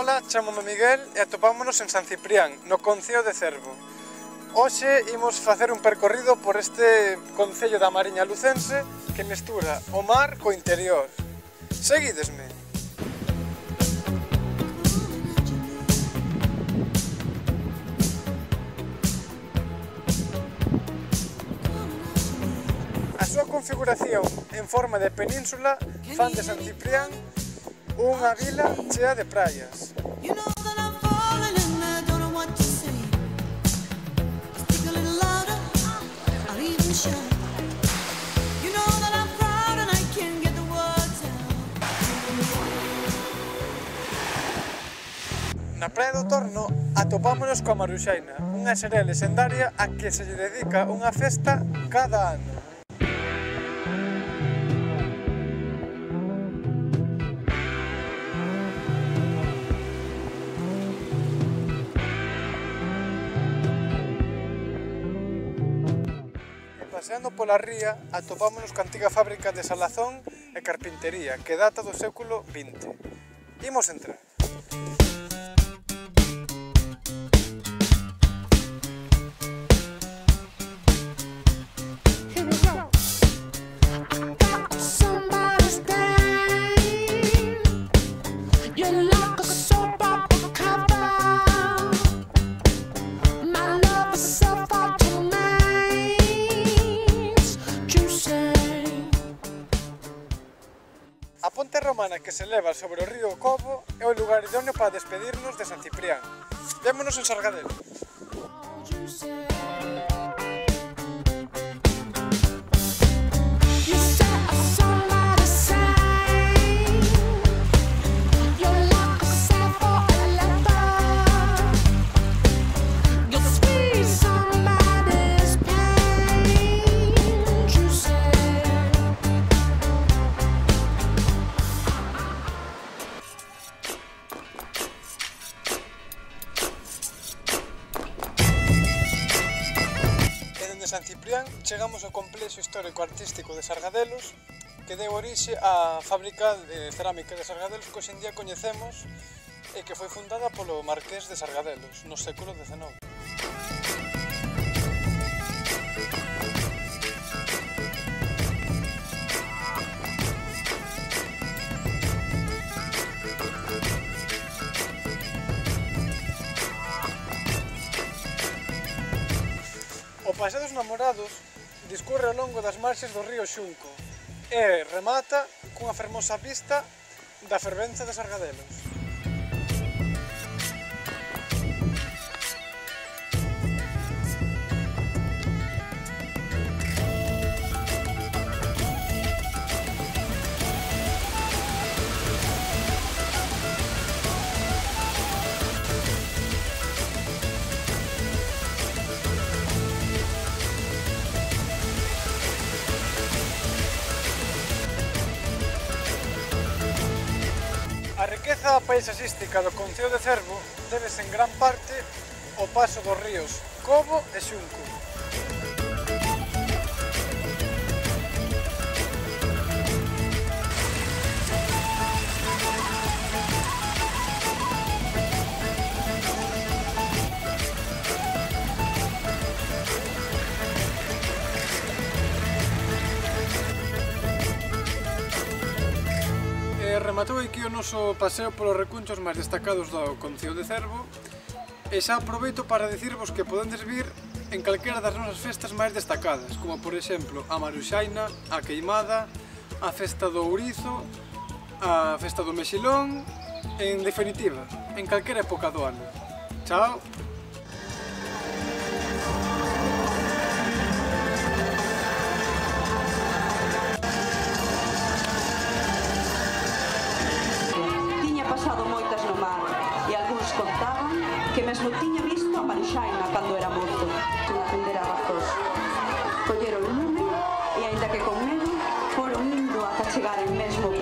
Ola, chámome Miguel e atopámonos en San Ciprián, no concello de Cervo. Hoxe imos facer un percorrido por este concello da Mariña Lucense que mestura o mar co interior. Seguídesme. A súa configuración en forma de península fan de San Ciprián unha vila chea de praias. Na Praia do Torno atopámonos coa Maruxaina, unha serea lexendaria a que se lle dedica unha festa cada ano. Paseando pola ría, atopámonos coa antiga fábrica de salazón e carpintería que data do século XX. Imos entrar. A ponte romana que se eleva sobre o río Cobo é o lugar idóneo para despedirnos de San Ciprián. Vémonos en Sargadelo. San Ciprián chegamos ao complexo histórico-artístico de Sargadelos que deu orixe á fábrica de cerámica de Sargadelos que hoxe en día coñecemos e que foi fundada polo Marqués de Sargadelos no século XIX. O Paseo dos Namorados discurre ao longo das marxes do río Xunco e remata cunha fermosa vista da fervenza de Sargadelos. A riqueza paisaxística do concello de Cervo débese en gran parte ao paso dos ríos Cobo e Xunco. Rematou aquí o noso paseo polos recunchos máis destacados do concello de Cervo e xa aproveito para dicirvos que podendes vir en calquera das nosas festas máis destacadas, como por exemplo a Maruxaina, a Queimada, a Festa do Ourizo, a Festa do Mexilón, en definitiva, en calquera época do ano. Chao! Contaban que mesmo tiña visto a Maruxaina cando era mozo, sen atender a razón. Colleron lume e, aínda que con medo, foron indo ata chegar en mesmo